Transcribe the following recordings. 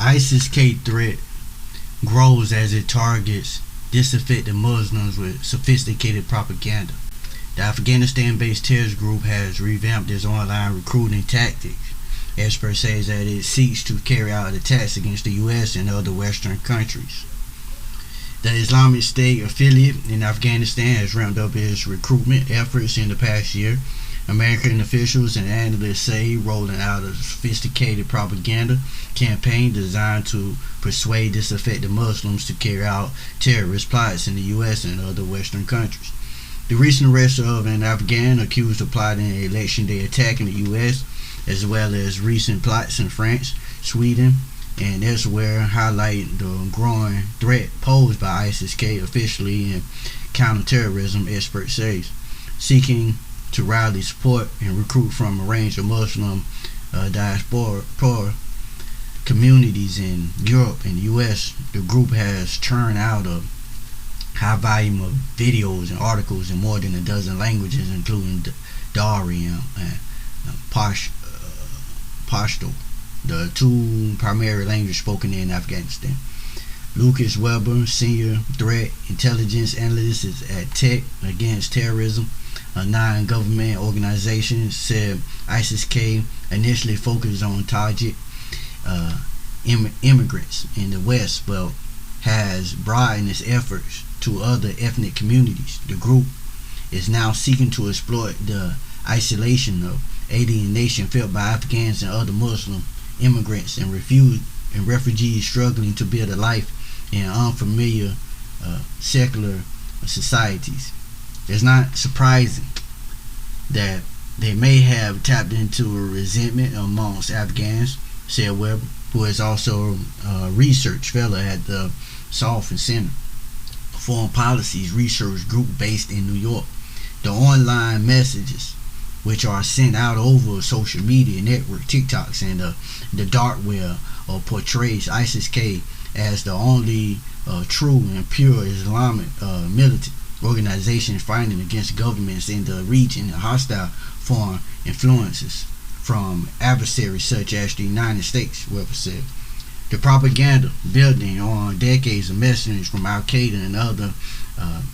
ISIS-K threat grows as it targets disaffected Muslims with sophisticated propaganda. The Afghanistan-based terrorist group has revamped its online recruiting tactics. Experts say that it seeks to carry out attacks against the U.S. and other Western countries. The Islamic State affiliate in Afghanistan has ramped up its recruitment efforts in the past year. American officials and analysts say rolling out a sophisticated propaganda campaign designed to persuade disaffected Muslims to carry out terrorist plots in the U.S. and other Western countries. The recent arrest of an Afghan accused of plotting an election day attack in the U.S., as well as recent plots in France, Sweden, and elsewhere, highlight the growing threat posed by ISIS-K officially and counterterrorism, experts say. Seeking to rally support and recruit from a range of Muslim diaspora communities in Europe and the U.S., the group has churned out a high volume of videos and articles in more than a dozen languages, including Dari and Pashto, the two primary languages spoken in Afghanistan. Lucas Weber, senior threat intelligence analyst at Tech Against Terrorism, a non-government organization, said ISIS-K initially focused on target immigrants in the West, but has broadened its efforts to other ethnic communities. The group is now seeking to exploit the isolation of alienation felt by Afghans and other Muslim immigrants and refugees struggling to build a life in unfamiliar secular societies. It's not surprising that they may have tapped into a resentment amongst Afghans, said Webb, who is also a research fellow at the Salford Center, a foreign policies research group based in New York. The online messages, which are sent out over social media network, TikToks, and the dark web, portrays ISIS-K as the only true and pure Islamic militant organization fighting against governments in the region and hostile foreign influences from adversaries such as the United States, Weber said. The propaganda, building on decades of messages from Al-Qaeda and other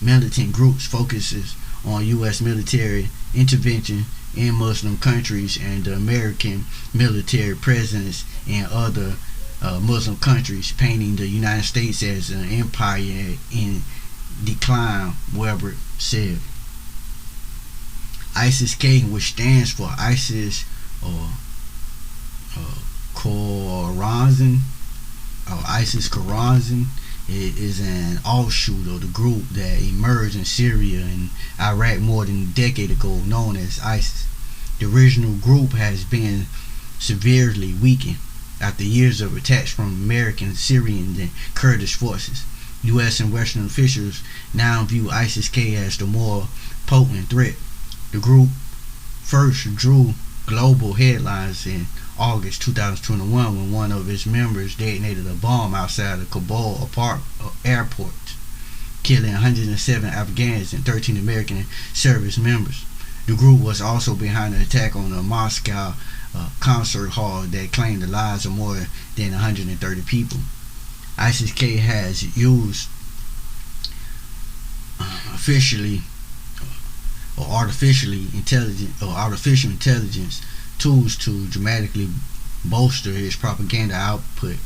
militant groups, focuses on U.S. military intervention in Muslim countries and the American military presence in other Muslim countries, painting the United States as an empire in decline, Weber said. ISIS-K, which stands for ISIS Khorasan, is an offshoot of the group that emerged in Syria and Iraq more than a decade ago, known as ISIS. The original group has been severely weakened after years of attacks from American, Syrian, and Kurdish forces. U.S. and Western officials now view ISIS-K as the more potent threat. The group first drew global headlines in August 2021 when one of its members detonated a bomb outside the Kabul airport, killing 107 Afghans and 13 American service members. The group was also behind an attack on a Moscow concert hall that claimed the lives of more than 130 people. ISIS-K has used artificial intelligence tools to dramatically bolster its propaganda output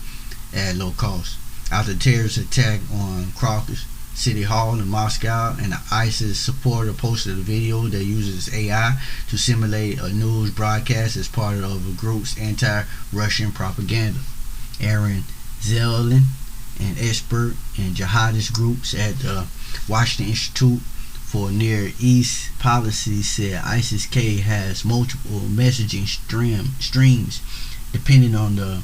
at low cost. After the terrorist attack on Crocus City Hall in Moscow, an ISIS supporter posted a video that uses AI to simulate a news broadcast as part of the group's anti-Russian propaganda. Aaron Zelin, an expert in jihadist groups at the Washington Institute for Near East Policy, said ISIS-K has multiple messaging streams depending on the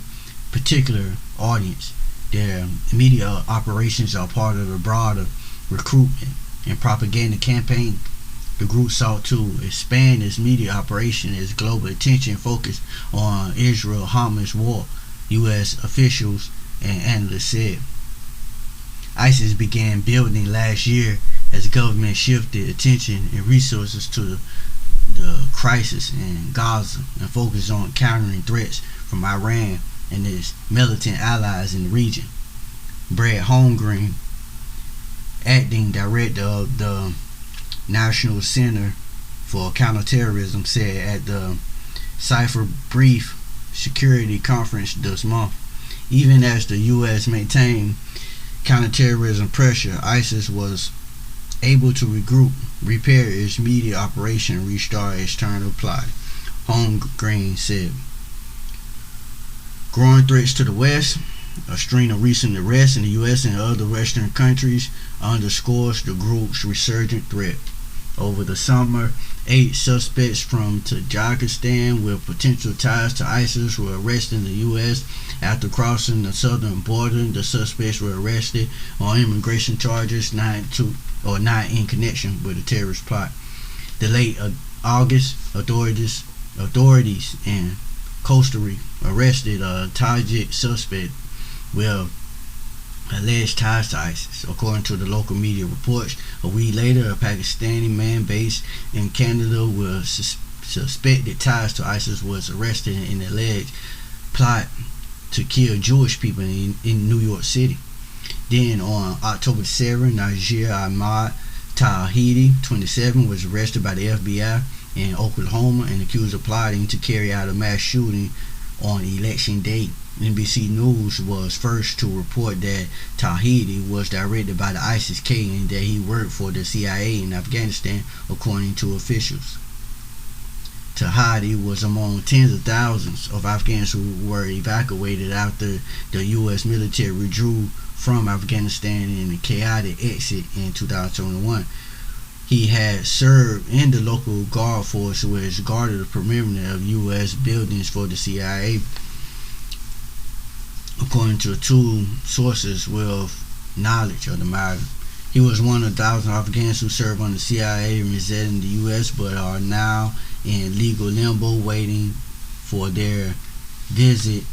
particular audience. Their media operations are part of a broader recruitment and propaganda campaign. The group sought to expand its media operation as global attention focused on Israel-Hamas war, U.S. officials and analysts said. ISIS began building last year as government shifted attention and resources to the crisis in Gaza and focused on countering threats from Iran and its militant allies in the region. Brett Holmgren, acting director of the National Center for Counterterrorism, said at the Cypher Brief Security Conference this month, even as the U.S. maintained counterterrorism pressure, ISIS was able to regroup, repair its media operation, and restart its external plot, Holmgren said. Growing threats to the West, a string of recent arrests in the U.S. and other Western countries underscores the group's resurgent threat. Over the summer, 8 suspects from Tajikistan with potential ties to ISIS were arrested in the U.S. After crossing the southern border, the suspects were arrested on immigration charges not in connection with a terrorist plot. The late August, authorities in Costa Rica arrested a Tajik suspect with alleged ties to ISIS. According to the local media reports, a week later, a Pakistani man based in Canada with suspected ties to ISIS was arrested in an alleged plot to kill Jewish people in New York City. Then on October 7, Najir Ahmad Tawhidi, 27, was arrested by the FBI in Oklahoma and accused of plotting to carry out a mass shooting on election day. NBC News was first to report that Tawhidi was directed by the ISIS-K and that he worked for the CIA in Afghanistan, according to officials. Tawhidi was among tens of thousands of Afghans who were evacuated after the U.S. military withdrew from Afghanistan in a chaotic exit in 2021. He had served in the local guard force, which guarded the perimeter of U.S. buildings for the CIA, according to 2 sources with knowledge of the matter. He was one of thousands of Afghans who served on the CIA and reside in the U.S. but are now in legal limbo waiting for their visit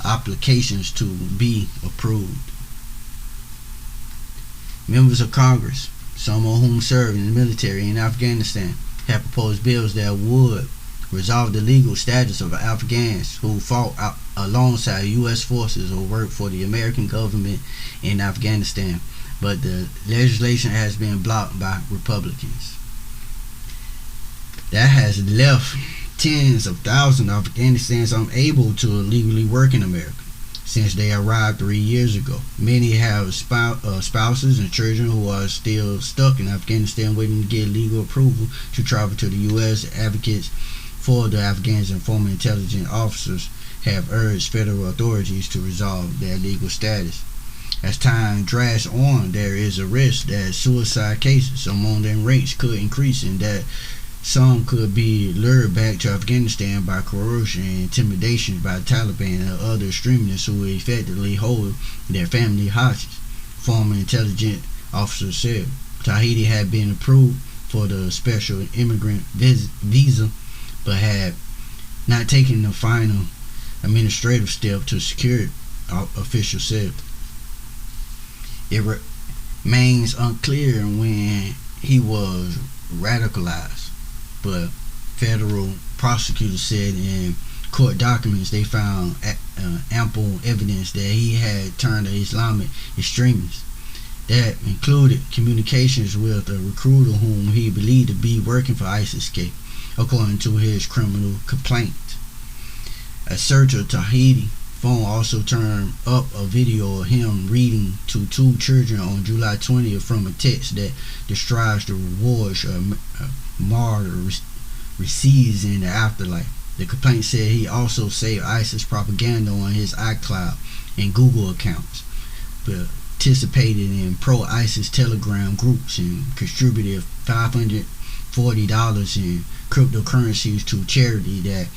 applications to be approved. Members of Congress, some of whom served in the military in Afghanistan, have proposed bills that would resolve the legal status of Afghans who fought alongside U.S. forces or worked for the American government in Afghanistan, but the legislation has been blocked by Republicans. That has left tens of thousands of Afghanistans unable to legally work in America since they arrived 3 years ago. Many have spouses and children who are still stuck in Afghanistan waiting to get legal approval to travel to the U.S. Advocates for the Afghans and former intelligence officers have urged federal authorities to resolve their legal status. As time drags on, there is a risk that suicide cases among them rates could increase and that some could be lured back to Afghanistan by coercion and intimidation by the Taliban and other extremists who effectively hold their family hostage, former intelligence officers said. Tawhidi had been approved for the special immigrant visa but had not taken the final administrative step to secure it, officials said. It remains unclear when he was radicalized, but federal prosecutors said in court documents they found ample evidence that he had turned an Islamic extremist. That included communications with a recruiter whom he believed to be working for ISIS-K, according to his criminal complaint. A search of Tawhidi's phone also turned up a video of him reading to 2 children on July 20th from a text that describes the rewards a martyr receives in the afterlife. The complaint said he also saved ISIS propaganda on his iCloud and Google accounts, participated in pro-ISIS Telegram groups, and contributed $540 in cryptocurrencies to charity that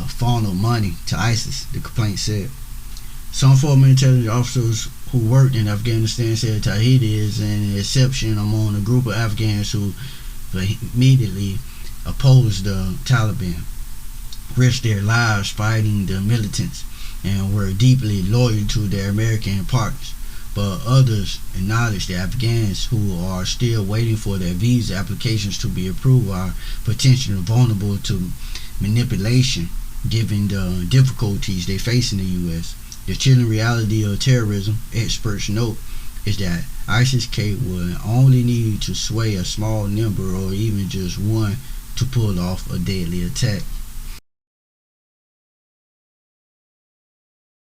funneled money to ISIS, the complaint said. Some former intelligence officers who worked in Afghanistan said Tawhidi is an exception among a group of Afghans who immediately opposed the Taliban, risked their lives fighting the militants, and were deeply loyal to their American partners. But others acknowledge that Afghans who are still waiting for their visa applications to be approved are potentially vulnerable to manipulation given the difficulties they face in the U.S. The chilling reality of terrorism, experts note, is that ISIS-K would only need to sway a small number or even just one to pull off a deadly attack.